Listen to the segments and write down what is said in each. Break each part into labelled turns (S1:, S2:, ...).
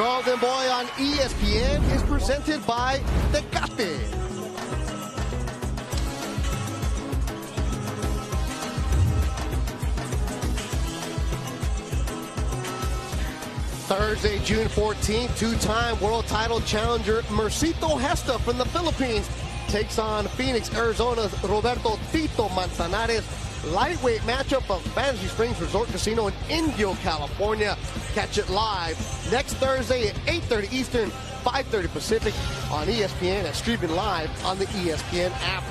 S1: Golden Boy on ESPN is presented by Tecate. Thursday, June 14th, two-time world title challenger Mercito Hesta from the Philippines takes on Phoenix, Arizona's Roberto Tito Manzanares. Lightweight matchup of Fantasy Springs Resort Casino in Indio, California. Catch it live next Thursday at 8:30 Eastern, 5:30 Pacific on ESPN and streaming live on the ESPN app.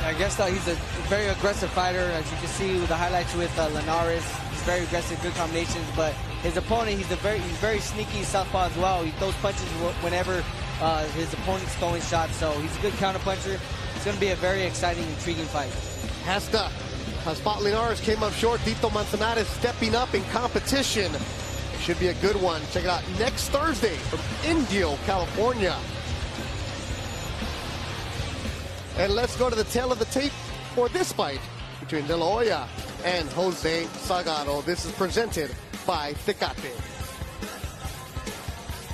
S2: I guess he's a very aggressive fighter, as you can see with the highlights with Linares. He's very aggressive, good combinations, but his opponent, he's very sneaky southpaw as well. He throws punches whenever his opponent's throwing shots, so he's a good counterpuncher. It's going to be a very exciting, intriguing fight.
S1: Hesta, Spot Linares came up short. Tito Manzanares stepping up in competition. It should be a good one. Check it out next Thursday from Indio, California. And let's go to the tail of the tape for this fight between De La Hoya and Jose Salgado. This is presented by Tecate.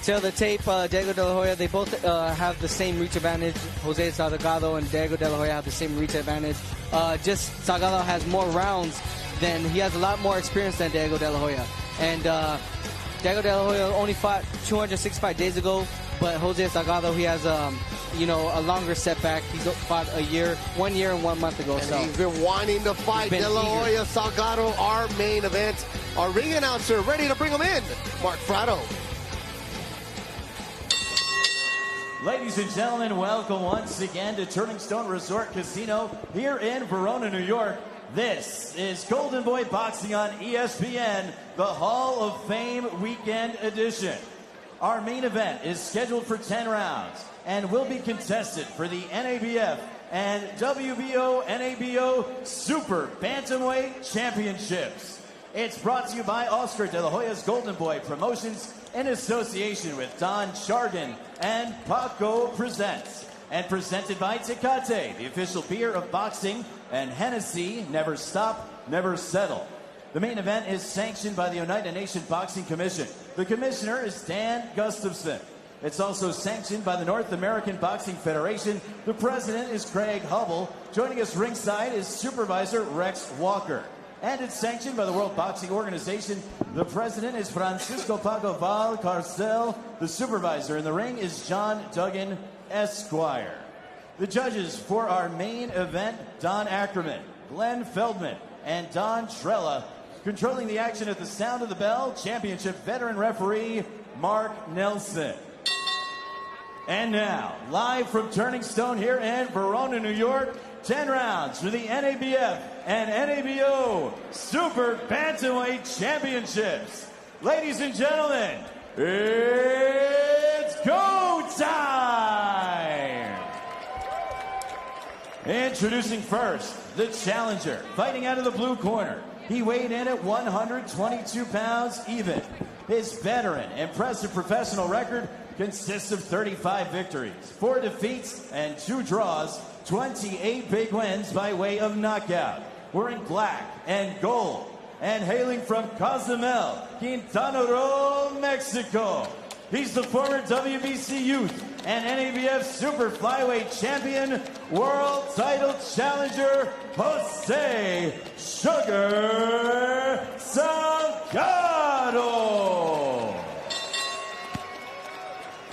S2: Tail of the tape, Diego De La Hoya, they both have the same reach advantage. Jose Salgado and Diego De La Hoya have the same reach advantage. Just Salgado has more rounds he has a lot more experience than Diego De La Hoya. And Diego De La Hoya only fought 265 days ago, but Jose Salgado, he has a longer setback. He's fought 1 year and 1 month ago.
S1: And
S2: so
S1: he's been wanting to fight. De La Hoya, Salgado, our main event. Our ring announcer ready to bring him in, Mark Frado.
S3: Ladies and gentlemen, welcome once again to Turning Stone Resort Casino here in Verona, New York. This is Golden Boy Boxing on ESPN, the Hall of Fame Weekend Edition. Our main event is scheduled for 10 rounds and will be contested for the NABF and WBO NABO Super Bantamweight Championships. It's brought to you by Oscar De La Hoya's Golden Boy Promotions in association with Don Chargan and Paco Presents. And presented by Tecate, the official beer of boxing, and Hennessy, never stop, never settle. The main event is sanctioned by the United Nations Boxing Commission. The commissioner is Dan Gustafson. It's also sanctioned by the North American Boxing Federation. The president is Craig Hubble. Joining us ringside is supervisor Rex Walker. And it's sanctioned by the World Boxing Organization. The president is Francisco Paco Valcarcel. The supervisor in the ring is John Duggan Esquire. The judges for our main event, Don Ackerman, Glenn Feldman, and Don Trella. Controlling the action at the sound of the bell, championship veteran referee, Mark Nelson. And now, live from Turning Stone here in Verona, New York, 10 rounds for the NABF and NABO Super Bantamweight Championships. Ladies and gentlemen, it's go time! Introducing first, the challenger, fighting out of the blue corner. He weighed in at 122 pounds even. His veteran, impressive professional record consists of 35 victories, 4 defeats, and 2 draws, 28 big wins by way of knockout. Wearing black and gold, and hailing from Cozumel, Quintana Roo, Mexico. He's the former WBC Youth and NABF Super Flyweight Champion, World Title Challenger, Jose Sugar Salgado.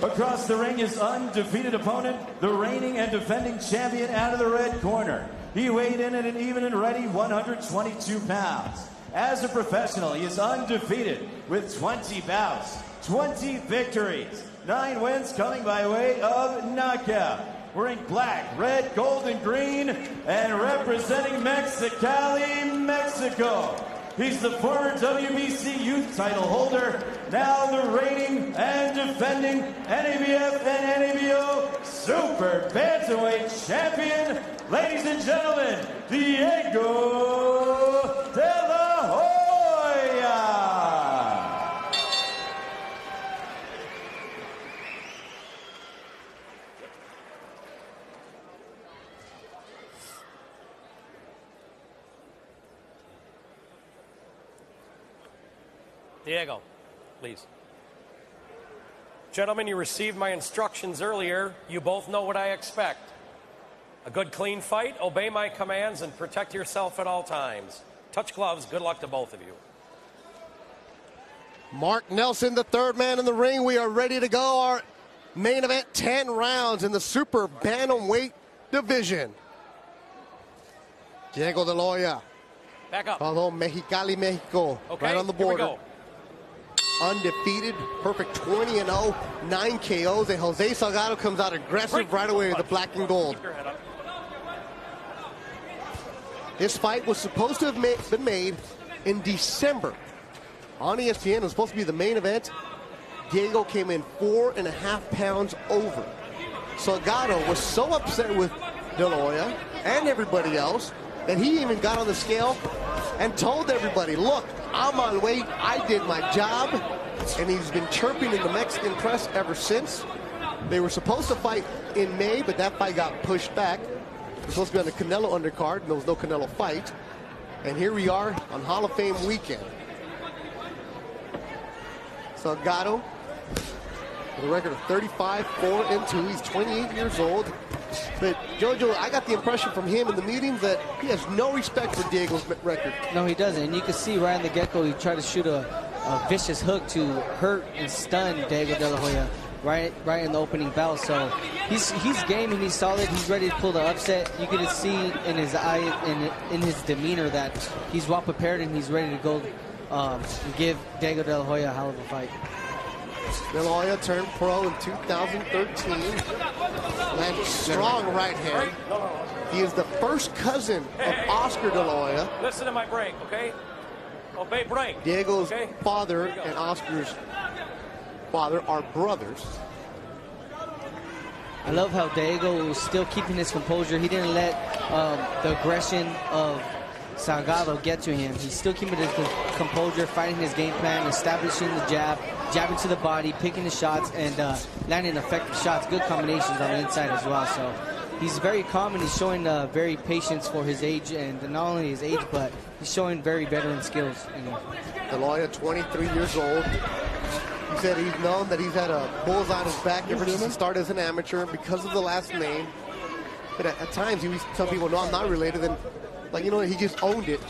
S3: Across the ring, his undefeated opponent, the reigning and defending champion out of the red corner. He weighed in at an even and ready 122 pounds. As a professional, he is undefeated with 20 bouts, 20 victories, 9 wins coming by way of knockout. Wearing black, red, gold, and green, and representing Mexicali, Mexico. He's the former WBC Youth title holder, now the reigning and defending NABF and NABO Super Bantamweight Champion, ladies and gentlemen, Diego De La Hoya.
S4: Diego, please. Gentlemen, you received my instructions earlier. You both know what I expect. A good, clean fight, obey my commands, and protect yourself at all times. Touch gloves. Good luck to both of you.
S1: Mark Nelson, the third man in the ring. We are ready to go. Our main event, 10 rounds in the super bantamweight division. Diego De La Hoya.
S4: Back up.
S1: Although Mexicali, Mexico,
S4: Okay,
S1: right on the
S4: here we
S1: border.
S4: go.
S1: Undefeated, perfect 20-0, 9 KOs, and Jose Salgado comes out aggressive right away with the black and gold.
S4: Keep your head up.
S1: This fight was supposed to have been made in December on ESPN. It was supposed to be the main event. Diego came in 4.5 pounds over. Salgado was so upset with De La Hoya and everybody else that he even got on the scale and told everybody, look, I'm on weight, I did my job, and he's been chirping in the Mexican press ever since. They were supposed to fight in May, but that fight got pushed back. It was supposed to be on the Canelo undercard, and there was no Canelo fight. And here we are on Hall of Fame weekend. Salgado with a record of 35-4-2. He's 28 years old. But Jojo, I got the impression from him in the meetings that he has no respect for Diego's record.
S2: No, he doesn't. And you can see right in the get-go, he tried to shoot a vicious hook to hurt and stun Diego De La Hoya right in the opening bell. So he's game and he's solid. He's ready to pull the upset. You can see in his eye and in his demeanor that he's well prepared and he's ready to go and give Diego De La Hoya a hell of a fight.
S1: De La Hoya turned pro in 2013. Landed strong right hand. He is the first cousin of Oscar De La Hoya.
S4: Listen to my break, okay? Obey break.
S1: Diego's
S4: okay?
S1: father and Oscar's father are brothers.
S2: I love how Diego was still keeping his composure. He didn't let the aggression of Salgado get to him. He's still keeping his composure, fighting his game plan, establishing the jab, jabbing to the body, picking the shots, and landing effective shots. Good combinations on the inside as well. So he's very calm and he's showing very patience for his age, and not only his age, but he's showing very veteran skills.
S1: De La Hoya, 23 years old. He said he's known that he's had a bullseye on his back ever since he started as an amateur because of the last name. But at times he was telling people, no, I'm not related. And like, you know, he just owned it.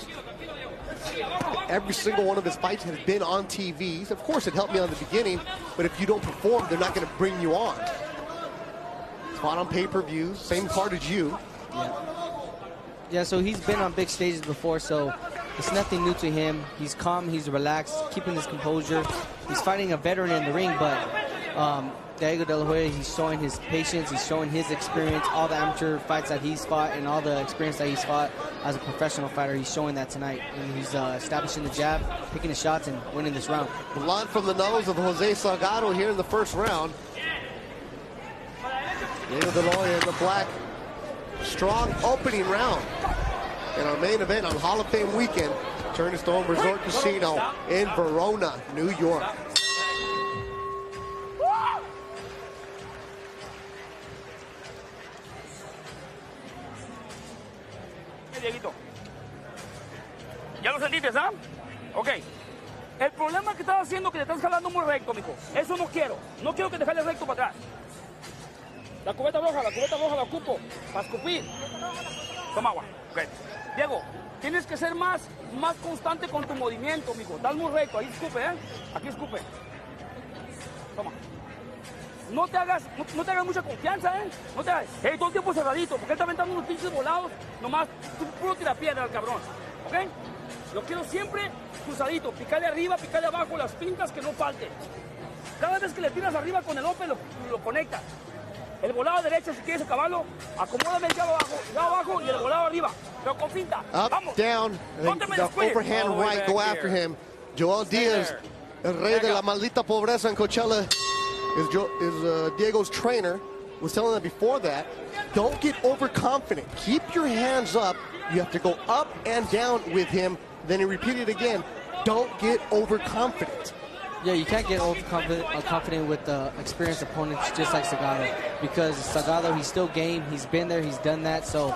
S1: Every single one of his fights has been on TV. Of course, it helped me on the beginning, but if you don't perform, they're not going to bring you on. Fought on pay-per-views, same card as you.
S2: Yeah, so he's been on big stages before, so it's nothing new to him. He's calm, he's relaxed, keeping his composure. He's fighting a veteran in the ring, but Diego De La Hoya, he's showing his patience, he's showing his experience, all the amateur fights that he's fought and all the experience that he's fought as a professional fighter. He's showing that tonight, and he's establishing the jab, picking the shots, and winning this round.
S1: Blood from the nose of Jose Salgado here in the first round. Diego De La Hoya in the black. Strong opening round in our main event on Hall of Fame weekend. Turning Stone Resort Casino in Verona, New York.
S5: Dieguito. ¿Ya lo sentiste, ah? Ok. El problema que estás haciendo es que te estás jalando muy recto, mijo. Eso no quiero. No quiero que te jales recto para atrás. La cubeta roja la ocupo. Para escupir. Toma agua. Ok. Diego, tienes que ser más constante con tu movimiento, mijo. Estás muy recto. Ahí escupe, ¿eh? Aquí escupe. Toma. No te hagas mucha confianza, ¿eh? No te hagas. Todo el tiempo cerradito, porque él está aventando unos pinches volados. Nomás, tú puro tirapiedra al cabrón. ¿Ok? Lo quiero siempre cruzadito. Picale arriba, picale abajo, las pintas que no falten. Cada vez que le tiras arriba con el ope, lo conectas. El volado derecho, si quieres acabarlo, acomódame el llave abajo y el volado arriba. Pero con finta.
S1: Up,
S5: Vamos.
S1: down, and the overhand right, go after him. Joel Diaz, el rey de la maldita pobreza en Coachella, is Diego's trainer, was telling them before that, don't get overconfident. Keep your hands up. You have to go up and down with him. Then he repeated again, don't get overconfident.
S2: Yeah, you can't get overconfident with experienced opponents just like Salgado, because Salgado, he's still game. He's been there. He's done that. So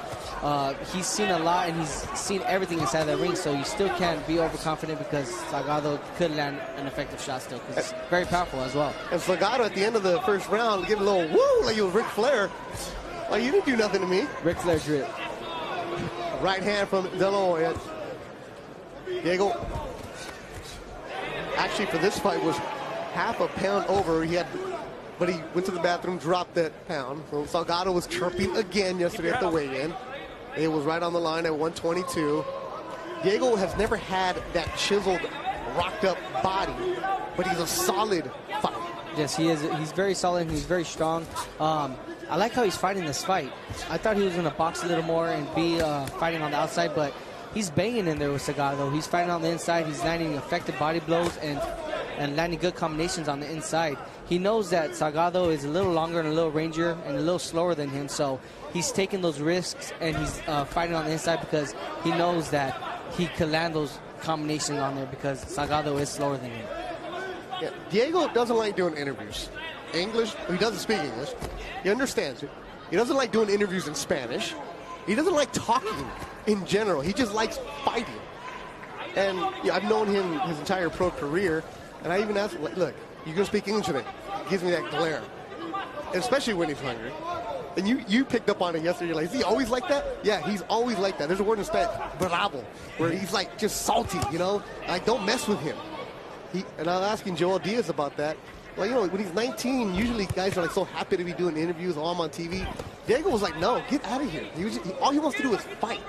S2: he's seen a lot, and he's seen everything inside that ring. So you still can't be overconfident, because Salgado could land an effective shot still, because it's very powerful as well.
S1: And Salgado at the end of the first round gave a little woo like he was Ric Flair. Like, you didn't do nothing to me.
S2: Ric Flair drip.
S1: Right hand from De La Hoya. Diego, actually for this fight, was half a pound over. But he went to the bathroom, dropped that pound. So Salgado was chirping again yesterday at the weigh-in. It was right on the line at 122. Diego has never had that chiseled, rocked-up body, but he's a solid fighter.
S2: Yes, he is. He's very solid, and he's very strong. I like how he's fighting this fight. I thought he was going to box a little more and be fighting on the outside, but he's banging in there with Salgado. He's fighting on the inside. He's landing effective body blows and landing good combinations on the inside. He knows that Salgado is a little longer and a little rangier and a little slower than him, so he's taking those risks, and he's fighting on the inside because he knows that he could land those combinations on there, because Salgado is slower than him.
S1: Yeah, Diego doesn't like doing interviews. English, he doesn't speak English. He understands it. He doesn't like doing interviews in Spanish. He doesn't like talking in general. He just likes fighting. And yeah, I've known him his entire pro career, and I even asked him, like, look, you gonna speak English today? He gives me that glare, especially when he's hungry. And you picked up on it yesterday. You're like, is he always like that? Yeah, he's always like that. There's a word in Spanish, bravo, where he's like just salty, you know? Like, don't mess with him. And I was asking Joel Diaz about that. Well, you know, when he's 19, usually guys are like so happy to be doing interviews, all I'm on TV. Diego was like, no, get out of here. All he wants to do is fight.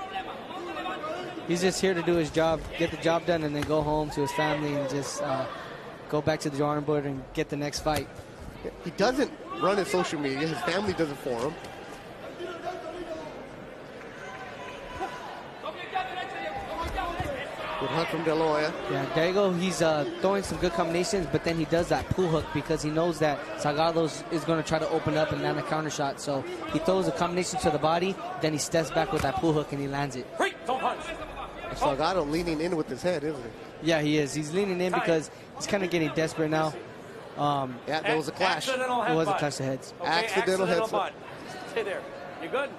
S2: He's just here to do his job, get the job done, and then go home to his family and just go back to the drawing board and get the next fight.
S1: He doesn't run his social media. His family does it for him. Good hook from De La Hoya.
S2: Yeah, Diego, he's throwing some good combinations, but then he does that pull hook because he knows that Salgado is going to try to open up and land a counter shot. So he throws a combination to the body, then he steps back with that pull hook and he lands it.
S4: Don't punch.
S1: Salgado leaning in with his head, isn't he?
S2: Yeah, he is. He's leaning in because he's kind of getting desperate now.
S1: Yeah, there was a clash.
S2: It was a clash of heads.
S4: Okay,
S1: accidental head.
S4: Stay there. You good?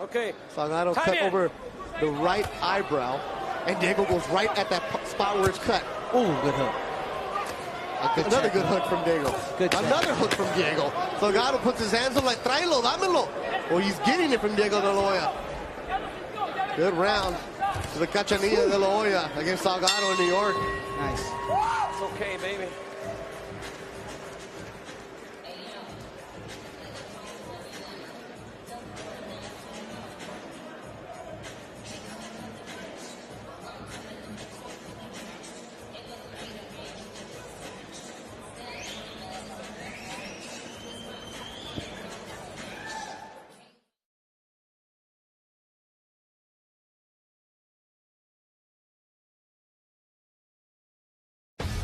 S4: Okay.
S1: Salgado cut over the right eyebrow, and Diego goes right at that spot where it's cut.
S2: Ooh, good hook.
S1: Another good hook from Diego. Another hook from Diego. Salgado puts his hands up like, tráelo, dámelo. Well, he's getting it from Diego De La Hoya. Good round to the Cachanilla De La Hoya against Salgado in New York.
S2: Nice.
S4: It's okay, baby.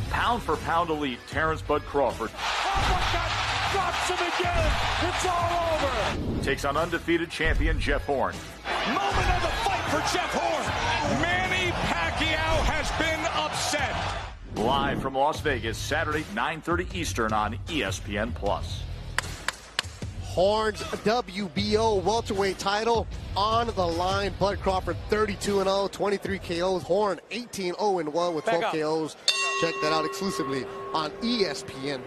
S6: Pound for pound elite, Terrence Bud Crawford.
S7: Oh my God, drops him again. It's all over.
S6: Takes on undefeated champion Jeff Horn.
S7: Moment of the fight for Jeff Horn. Manny Pacquiao has been upset.
S6: Live from Las Vegas, Saturday, 9:30 Eastern on ESPN+.
S1: Horn's WBO welterweight title on the line. Bud Crawford 32-0, 23 KOs. Horn 18-0-1 with 12 KOs. Check that out exclusively on ESPN+.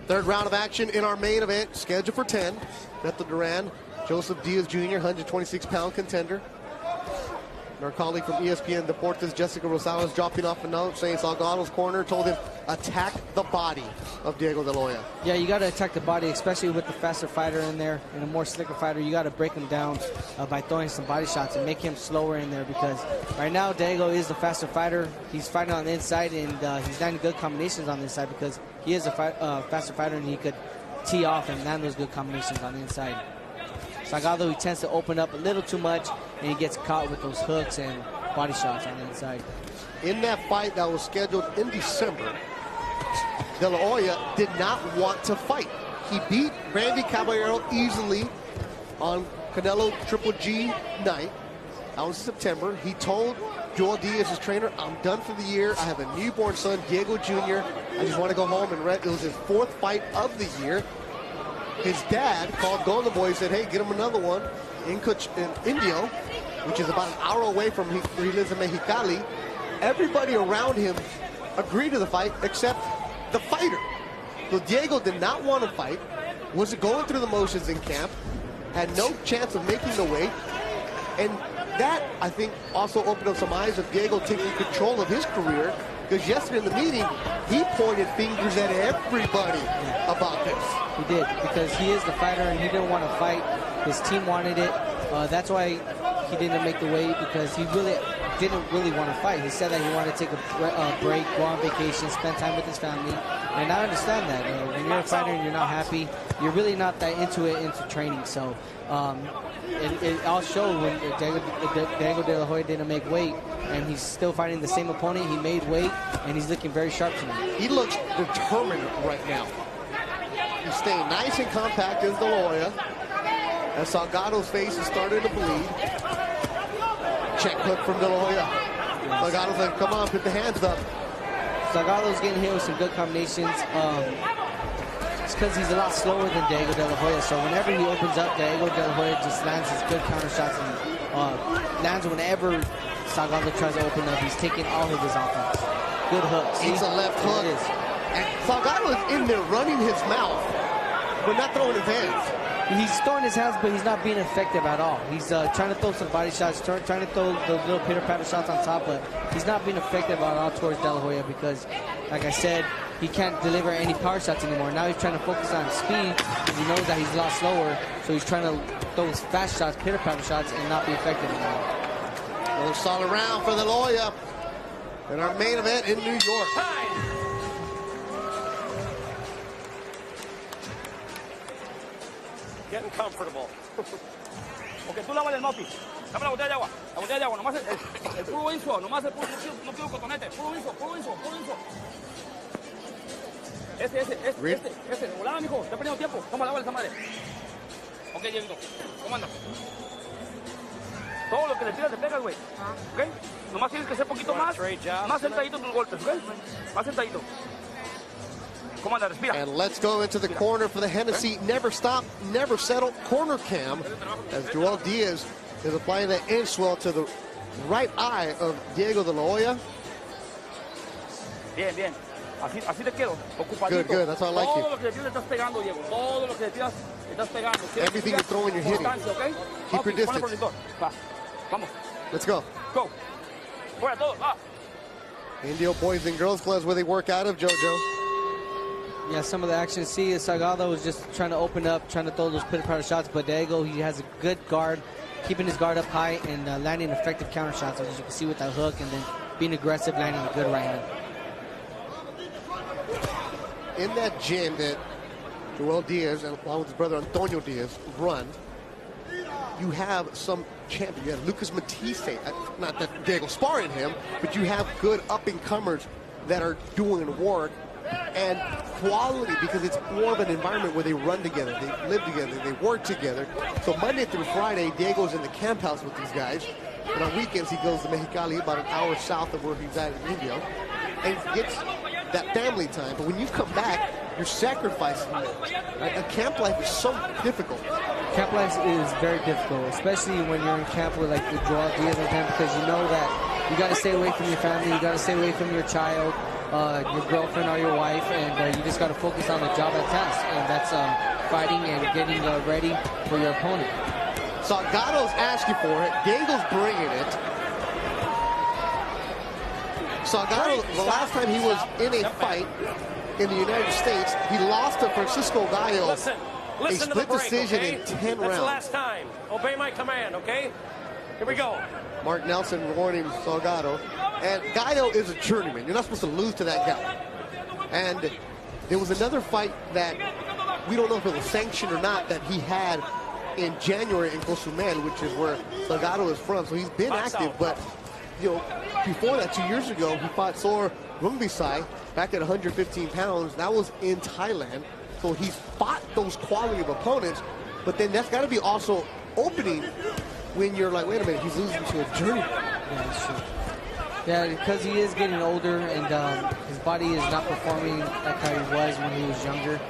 S1: Third round of action in our main event, scheduled for 10. Beto Duran, Joseph Diaz Jr., 126-pound contender. And our colleague from ESPN Deportes, Jessica Rosales, dropping off a note saying Salgado's corner told him, attack the body of Diego De La Hoya.
S2: Yeah, you got to attack the body, especially with the faster fighter in there and a more slicker fighter. You got to break him down by throwing some body shots and make him slower in there, because right now Diego is the faster fighter. He's fighting on the inside, and he's landing good combinations on the inside because he is a faster fighter, and he could tee off and land those good combinations on the inside. Salgado, he tends to open up a little too much, and he gets caught with those hooks and body shots on the inside.
S1: In that fight that was scheduled in December, De La Hoya did not want to fight. He beat Randy Caballero easily on Canelo Triple G night. That was September. He told Joel Diaz's trainer, I'm done for the year. I have a newborn son, Diego Jr. I just want to go home and rest. It was his 4th fight of the year. His dad called Golden Boy and said, hey, get him another one in Indio, which is about an hour away from where he lives in Mexicali. Everybody around him agreed to the fight except the fighter. So Diego did not want to fight, was going through the motions in camp, had no chance of making the weight, and that, I think, also opened up some eyes of Diego taking control of his career, because yesterday in the meeting, he pointed fingers at everybody about this.
S2: He did, because he is the fighter and he didn't want to fight. His team wanted it. That's why he didn't make the weight, because he didn't really want to fight. He said that he wanted to take a break, go on vacation, spend time with his family. And I understand that. When you're a fighter and you're not happy, you're really not that into training. So it all showed when Diego De La Hoya didn't make weight, and he's still fighting the same opponent. He made weight, and he's looking very sharp tonight.
S1: He looks determined right now. He's staying nice and compact as De La Hoya. As Salgado's face is starting to bleed. Check hook from De La Hoya. Salgado's like, come on, put the hands up.
S2: Salgado's getting hit with some good combinations. It's because he's a lot slower than Diego De La Hoya, so whenever he opens up, Diego De La Hoya just lands his good counter shots and lands whenever Salgado tries to open up. He's taking all of his offense. Good hooks.
S1: He's a left hook. And Salgado is in there running his mouth, but not throwing his hands.
S2: He's throwing his hands, but he's not being effective at all. He's trying to throw some body shots, trying to throw those little pitter-patter shots on top, but he's not being effective at all towards De La Hoya because, like I said, he can't deliver any power shots anymore. Now he's trying to focus on speed because he knows that he's a lot slower, so he's trying to throw fast shots, pitter-patter shots, and not be effective anymore.
S1: Another solid round for De La Hoya in our main event in New York.
S4: Getting comfortable.
S5: Ok, tú lávale el mouthpiece. Dame la botella de agua. La botella de agua. Nomás el puro info. Nomás el puro. No quiero cotonete. Puro info. Este. Volada, mijo. Está perdiendo tiempo. Toma, lávale esa madre. Ok, Dieguito. Comanda. Todo lo que le tiras te pegas, güey. Ok. Nomás tienes que ser poquito más sentadito en tus golpes, ok. Más sentadito.
S1: And let's go into the corner for the Hennessy Never Stop, Never Settle corner cam as Joel Diaz is applying the inswell to the right eye of Diego De La Hoya.
S5: Bien. Así te quiero. Ocupadito.
S1: Good. That's how I like you.
S5: Todo lo que le tiras estás pegando, Diego. Todo lo que le tiras estás pegando.
S1: Everything you're throwing, you're hitting.
S5: Okay?
S1: Keep your distance.
S5: Vamos.
S1: Let's go.
S5: Go. Fuera todos.
S1: Indio Boys and Girls Clubs where they work out of, JoJo.
S2: Yeah, some of the action. See, Salgado was just trying to open up, trying to throw those pitter-patter shots, but Diego, he has a good guard, keeping his guard up high and landing effective counter shots, as you can see with that hook, and then being aggressive, landing a good right hand.
S1: In that gym that Joel Diaz, and along with his brother Antonio Diaz, run, you have some champions. You have Lucas Matisse, not that Diego sparring him, but you have good up-and-comers that are doing work and quality, because it's more of an environment where they run together, they live together, they work together. So Monday through Friday, Diego's in the camp house with these guys, and on weekends he goes to Mexicali, about an hour south of where he's at in Indio, and gets that family time. But when you come back, you're sacrificing it. Right? A camp life is so difficult.
S2: Camp life is very difficult, especially when you're in camp with like the Joel Diaz and them, because you know that you got to stay away from your family, you got to stay away from your child, your girlfriend or your wife, and you just got to focus on the job at task, and that's fighting and getting ready for your opponent.
S1: Salgado's asking for it. Diego's bringing it. Salgado, the last time he was in a fight in the United States, he lost to Francisco Gallo.
S4: Listen
S1: a split
S4: to the break,
S1: decision
S4: okay?
S1: in 10
S4: That's
S1: rounds.
S4: the last time. Obey my command, okay? Here we go.
S1: Mark Nelson warning Salgado. And Gallo is a journeyman. You're not supposed to lose to that guy. And there was another fight that we don't know if it was sanctioned or not that he had in January in Cozumel, which is where Salgado is from. So he's been active, but you know, before that, 2 years ago, he fought Sor Rungbisai back at 115 pounds. That was in Thailand. So he's fought those quality of opponents, but then that's got to be also opening when you're like, wait a minute, he's losing to a journeyman.
S2: Yeah, that's true. Yeah, because he is getting older and his body is not performing like how he was when he was younger.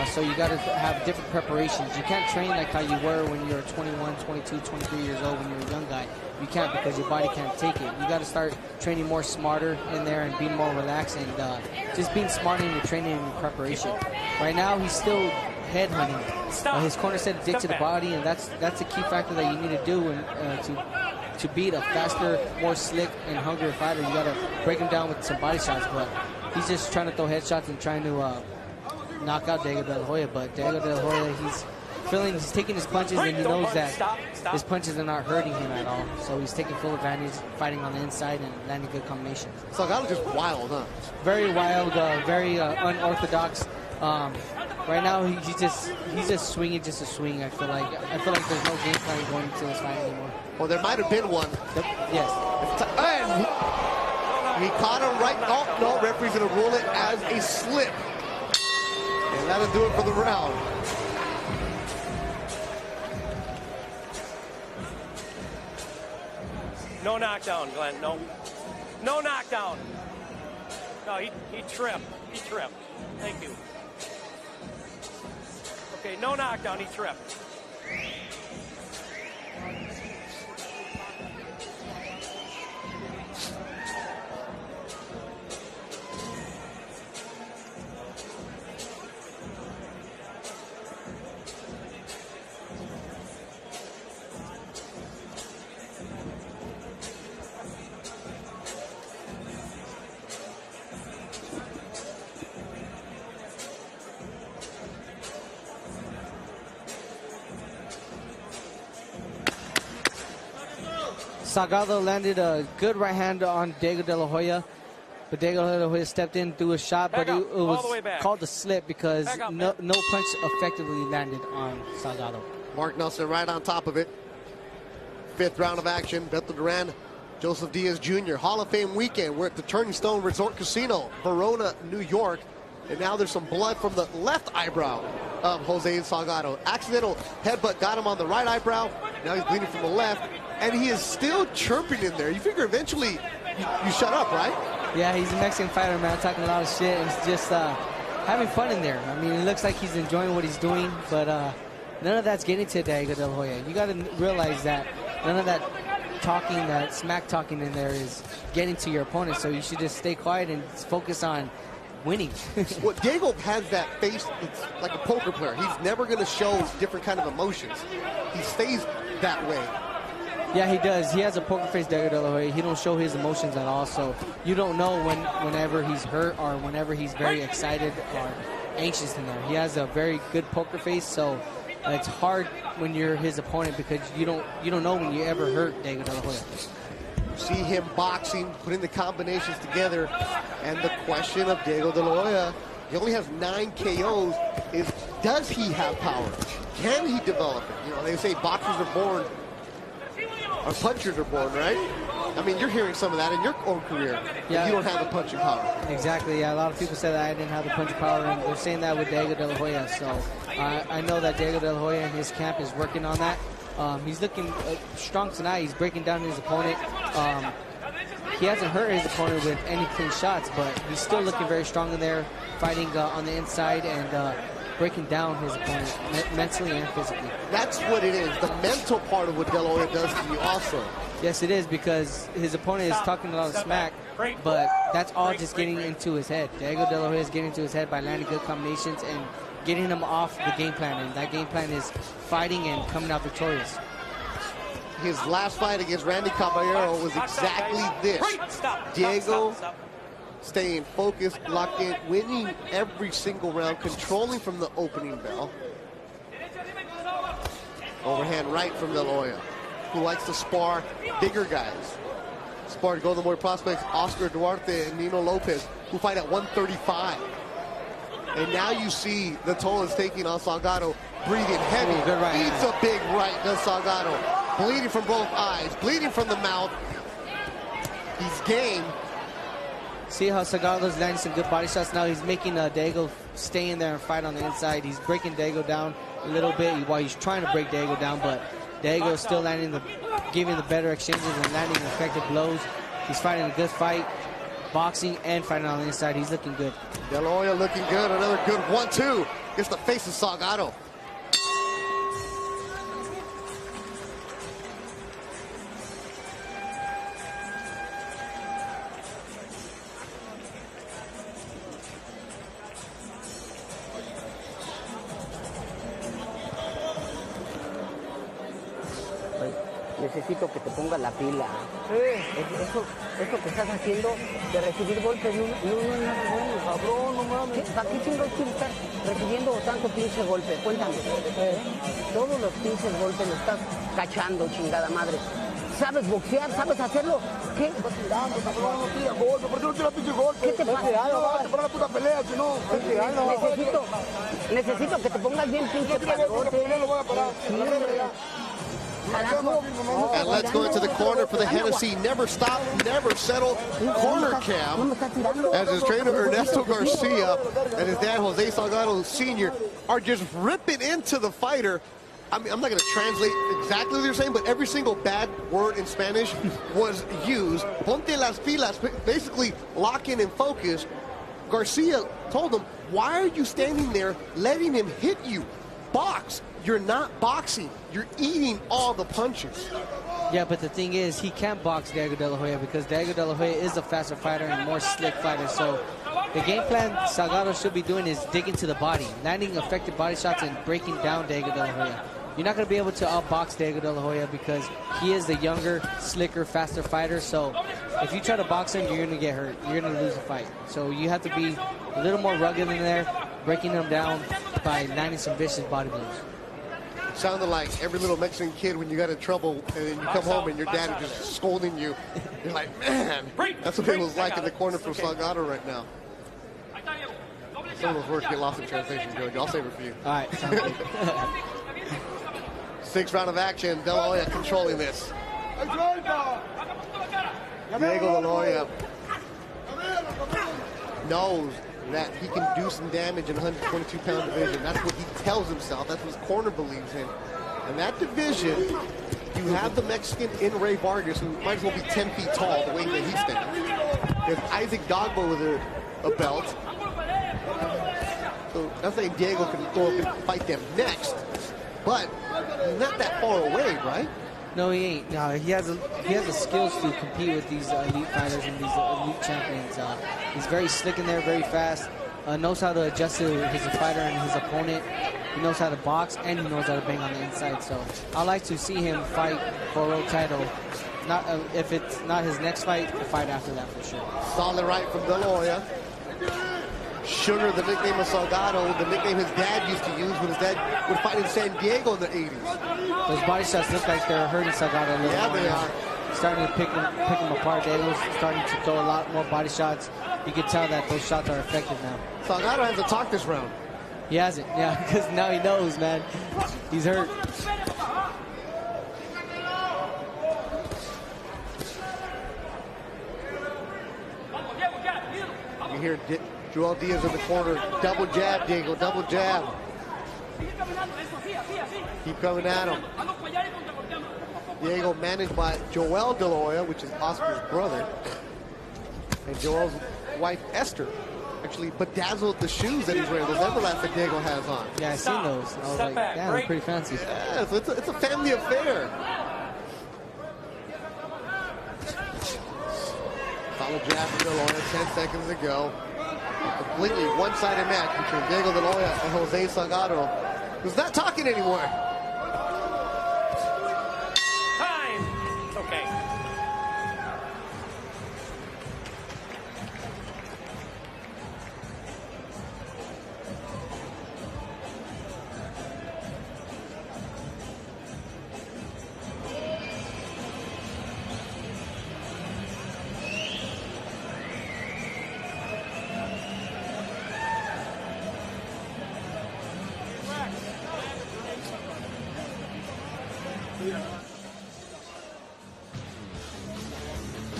S2: So you got to have different preparations. You can't train like how you were when you were 21, 22, 23 years old when you were a young guy. You can't because your body can't take it. You got to start training more smarter in there and being more relaxed and just being smarter in your training and your preparation. Right now, he's still head hunting. His corner set to dig to the body, and that's a key factor that you need to do to beat a faster, more slick, and hungrier fighter. You got to break him down with some body shots, but he's just trying to throw headshots and trying to knock out Diego De La Hoya. But Diego De La Hoya, he's taking his punches, and he knows that his punches are not hurting him at all. So he's taking full advantage, fighting on the inside and landing good combinations.
S1: Salgado just wild, huh?
S2: Very wild, very unorthodox. Right now, he's just swinging just to swing. I feel like there's no game plan going into this fight anymore.
S1: Well, there might have been one.
S2: Yes.
S1: And he caught him right. Oh, no, referee's going to rule it as a slip. And that'll do it for the round.
S4: No knockdown, Glenn. No knockdown. No, he tripped. He tripped. Thank you. Okay, no knockdown. He tripped.
S2: Salgado landed a good right hand on Diego De La Hoya, but Diego De La Hoya stepped in, threw a shot, but it was called a slip because no punch effectively landed on Salgado.
S1: Mark Nelson right on top of it. 5th round of action. Beto Duran, Joseph Diaz Jr. Hall of Fame weekend. We're at the Turning Stone Resort Casino, Verona, New York. And now there's some blood from the left eyebrow of Jose Salgado. Accidental headbutt got him on the right eyebrow. Now he's bleeding from the left. And he is still chirping in there. You figure eventually you shut up, right?
S2: Yeah, he's a Mexican fighter, man, talking a lot of shit. And he's just having fun in there. I mean, it looks like he's enjoying what he's doing, but none of that's getting to Diego De La Hoya. You got to realize that none of that talking, that smack talking in there is getting to your opponent. So you should just stay quiet and focus on winning.
S1: Well, Diego has that face. It's like a poker player. He's never going to show different kind of emotions. He stays that way.
S2: Yeah, he does. He has a poker face, Diego De La Hoya. He don't show his emotions at all, so you don't know whenever he's hurt or whenever he's very excited or anxious in there. He has a very good poker face, so it's hard when you're his opponent because you don't know when you ever hurt Diego De La Hoya.
S1: See him boxing, putting the combinations together, and the question of Diego De La Hoya, he only has 9 KOs, is does he have power? Can he develop it? You know, they say boxers are born, or punchers are born, right? I mean, you're hearing some of that in your own career. Yeah. You don't have the punching power.
S2: Exactly, yeah. A lot of people say that I didn't have the punching power, and they're saying that with Diego De La Hoya. So I know that Diego De La Hoya and his camp is working on that. He's looking strong tonight. He's breaking down his opponent. He hasn't hurt his opponent with any clean shots, but he's still looking very strong in there, fighting on the inside and breaking down his opponent mentally and physically.
S1: That's what it is. The mental part of what De La Hoya does to you also.
S2: Yes, it is, because his opponent is talking a lot of smack, but that's all just getting into his head. Diego De La Hoya is getting into his head by landing good combinations and getting him off the game plan, and that game plan is fighting and coming out victorious.
S1: His last fight against Randy Caballero was exactly this. Diego staying focused, locked in, winning every single round, controlling from the opening bell. Overhand right from De La Hoya, who likes to spar bigger guys. Sparred Golden Boy prospects Oscar Duarte and Nino Lopez, who fight at 135. And now you see the toll is taking on Salgado, breathing heavy.
S2: Ooh, good right
S1: Eats a big right, does Salgado. Bleeding from both eyes, bleeding from the mouth. He's game.
S2: See how Salgado's landing some good body shots now. He's making Diego stay in there and fight on the inside. He's breaking Diego down a little bit while he's trying to break Diego down, but Diego is still giving the better exchanges and landing effective blows. He's fighting a good fight, boxing and fighting on the inside. He's looking good.
S1: De La Hoya looking good. Another good 1-2. Gets the face of Salgado.
S8: Necesito que te pongas la pila. Eso que estás haciendo de recibir golpes no es nada bueno, cabrón, no mames. ¿Para qué chingados quieres estar recibiendo tanto pinche golpe? Cuéntame. Todos los pinches golpes los estás cachando, chingada madre. ¿Sabes boxear? ¿Sabes hacerlo? ¿Qué? Estás tirando, cabrón, no tira golpe. ¿Por qué no tira pinche golpe? ¿Qué te pasa? Te para la puta pelea, si no. Necesito que te pongas bien pinche padrote.
S1: And let's go into the corner for the Hennessy. Never stop, never settle. Corner cam. As his trainer Ernesto Garcia and his dad Jose Salgado Sr. are just ripping into the fighter. I mean, I'm not going to translate exactly what you're saying, but every single bad word in Spanish was used. Ponte las pilas, basically lock in and focus. Garcia told him, why are you standing there letting him hit you? Box. You're not boxing. You're eating all the punches.
S2: Yeah, but the thing is, he can't box Diego De La Hoya because Diego De La Hoya is a faster fighter and more slick fighter. So the game plan Salgado should be doing is digging to the body, landing effective body shots and breaking down Diego De La Hoya. You're not going to be able to outbox Diego De La Hoya because he is the younger, slicker, faster fighter. So if you try to box him, you're going to get hurt. You're going to lose the fight. So you have to be a little more rugged in there, breaking him down by landing some vicious body blows.
S1: Sounded like every little Mexican kid when you got in trouble and then you come home and your dad is just scolding you. You're like, man, that's what it was like in the corner for Salgado right now. Some of those words get lost in translation, George. I'll save it for you.
S2: All right, sounds good.
S1: 6th round of action. De La Hoya controlling this. Diego De La Hoya knows that he can do some damage in 122-pound division. That's what he tells himself. That's what his corner believes in. And that division, you have the Mexican in Ray Vargas, who might as well be 10 feet tall the way that he stands. There's Isaac Dogbo with a belt. So I'm saying Diego can go up and fight them next. But he's not that far away, right?
S2: No, he ain't. No, he has the skills to compete with these elite fighters and these elite champions. He's very slick in there, very fast. Knows how to adjust to his fighter and his opponent. He knows how to box and he knows how to bang on the inside. So I like to see him fight for a world title. Not if it's not his next fight, the fight after that for sure.
S1: Solid right from De La Hoya. Sugar, the nickname of Salgado, the nickname his dad used to use when his dad would fight in San Diego in the 80s.
S2: Those body shots look like they're hurting Salgado a little.
S1: Yeah,
S2: more.
S1: they are.
S2: Starting to pick him apart. Diego's starting to throw a lot more body shots. You can tell that those shots are effective now.
S1: Salgado has to talk this round.
S2: He hasn't, yeah, because now he knows, man. He's hurt.
S1: You hear Joel Diaz in the corner. Double jab, Diego, double jab. Keep coming at him. Diego managed by Joel De La Hoya, which is Oscar's brother. And Joel's wife, Esther, actually bedazzled the shoes that he's wearing, those Everlast that Diego has on.
S2: Yeah, I seen those. I was like, damn, they're pretty fancy.
S1: Yeah, so it's a family affair. Solid jab from De La Hoya, 10 seconds to go. Completely one-sided match between Diego De La Hoya and Jose Salgado, who's not talking anymore.
S4: Time. Okay.
S1: Yeah.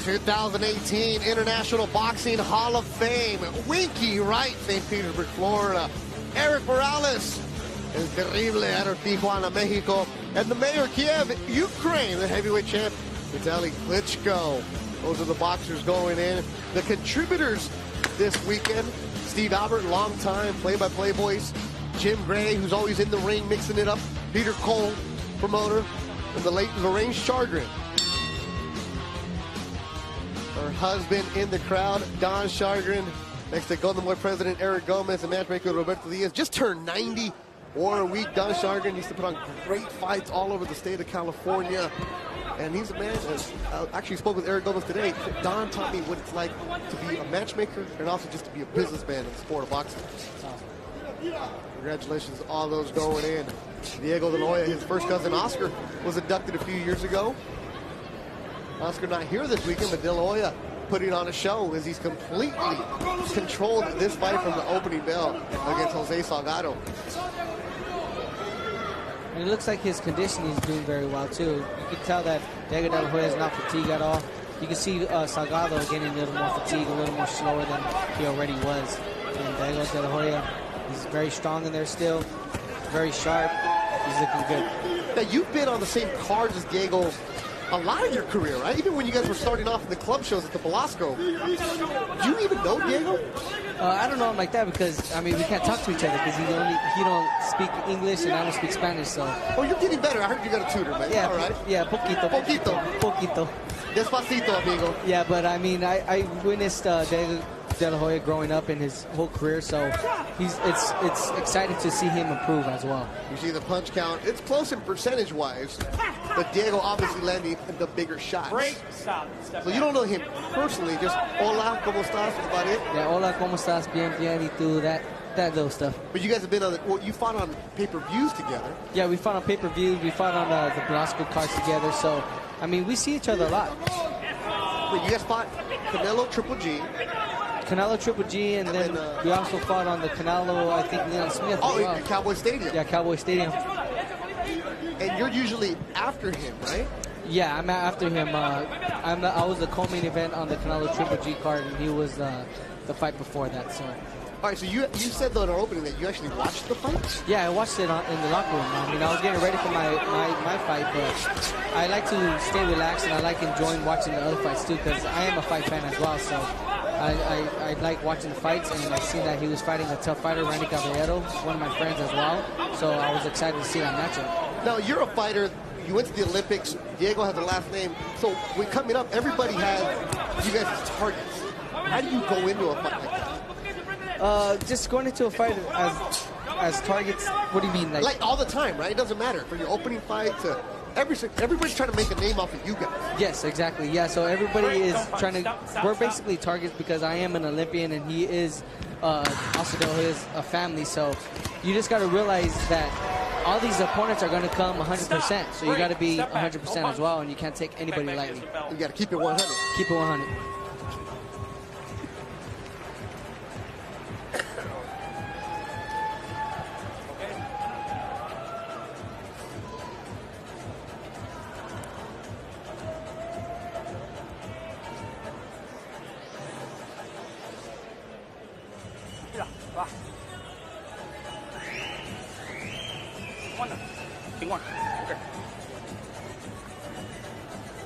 S1: 2018 International Boxing Hall of Fame. Winky Wright, St. Petersburg, Florida. Eric Morales, El Terrible out of Tijuana, Mexico. And the Mayor Kiev, Ukraine, the heavyweight champ, Vitaly Klitschko. Those are the boxers going in. The contributors this weekend, Steve Albert, longtime play-by-play voice. Jim Gray, who's always in the ring mixing it up. Peter Cole, promoter. And the late Lorraine Chardrin. Her husband in the crowd, Don Chardrin. Next to Golden Boy president Eric Gomez and matchmaker Roberto Diaz. Just turned 90. War a week. Don Chardrin used to put on great fights all over the state of California. And he's a man, I actually spoke with Eric Gomez today. Don taught me what it's like to be a matchmaker and also just to be a businessman in the sport of boxing. Congratulations to all those going in. Diego De La Hoya, his first cousin Oscar, was inducted a few years ago. Oscar not here this weekend, but De La Hoya putting on a show as he's completely controlled this fight from the opening bell against Jose Salgado.
S2: And it looks like his conditioning is doing very well, too. You can tell that Diego De La Hoya is not fatigued at all. You can see Salgado getting a little more fatigued, a little more slower than he already was. And Diego De La Hoya, he's very strong in there still, very sharp. He's looking good.
S1: Now, you've been on the same cards as Diego a lot of your career, right? Even when you guys were starting off in the club shows at the Velasco. Do you even know Diego?
S2: I don't know him like that because, I mean, we can't talk to each other because he don't speak English and I don't speak Spanish, so.
S1: Oh, you're getting better. I heard you got a tutor, man.
S2: Yeah,
S1: all right.
S2: Yeah, poquito. Poquito.
S1: Despacito, amigo.
S2: Yeah, but I mean, I witnessed Diego De La Hoya growing up in his whole career, so it's exciting to see him improve as well.
S1: You see the punch count. It's close in percentage-wise, but Diego obviously landing the bigger shots.
S5: Break, stop.
S1: So you don't know him personally, just hola, ¿cómo estás? That's about it?
S2: Yeah, hola, ¿cómo estás? Bien, bien, y tú, that little stuff.
S1: But you guys have been on you fought on pay-per-views together.
S2: Yeah, we fought on pay-per-view. We fought on the Velasco cards together, so, I mean, we see each other a lot.
S1: But you guys fought Canelo Triple G.
S2: Canelo Triple G, and then we also fought on the Canelo, I think, Leon Smith.
S1: Oh, in Cowboy Stadium.
S2: Yeah, Cowboy Stadium.
S1: And you're usually after him, right?
S2: Yeah, I'm after him. I was the co-main event on the Canelo Triple G card, and he was the fight before that. So.
S1: All right, so you said though in our opening that you actually watched the fight?
S2: Yeah, I watched it in the locker room. I mean, I was getting ready for my fight, but I like to stay relaxed and I like enjoying watching the other fights too because I am a fight fan as well. So I like watching the fights, and I seen that he was fighting a tough fighter, Randy Caballero, one of my friends as well. So I was excited to see that matchup.
S1: Now you're a fighter. You went to the Olympics. Diego has a last name. So when coming up, everybody has you guys as targets. How do you go into a fight like that?
S2: Just going into a fight as targets. What do you mean?
S1: Like all the time, right? It doesn't matter for your opening fight to everybody's trying to make a name off of you guys.
S2: Yes, exactly. Yeah, so everybody is trying to. We're basically targets because I am an Olympian and he is also De La Hoya's a family. So you just got to realize that all these opponents are going to come 100%. So you got to be 100% as well, and you can't take anybody lightly.
S1: You got to keep it 100.
S2: Keep it 100.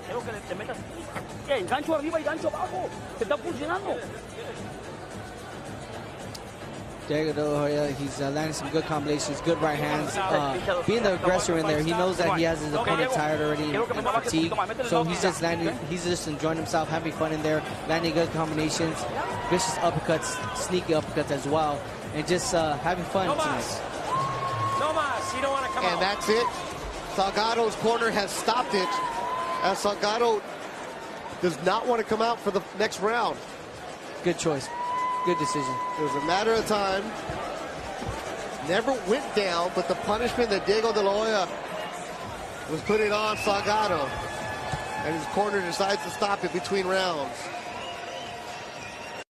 S5: Quiero que te metas. ¿Qué? Gancho arriba y gancho abajo. Te está funcionando.
S2: Diego De La Hoya, he's landing some good combinations, good right hands. Being the aggressor in there, he knows that he has his opponent tired already and fatigued. So he's just landing, he's just enjoying himself, having fun in there, landing good combinations, vicious uppercuts, sneaky uppercuts as well, and just having fun tonight.
S4: No mas, you don't want to come out.
S1: And that's it. Salgado's corner has stopped it, as Salgado does not want to come out for the next round.
S2: Good choice. Good decision.
S1: It was a matter of time. Never went down, but the punishment that Diego De La Hoya was putting on Salgado, and his corner decides to stop it between rounds.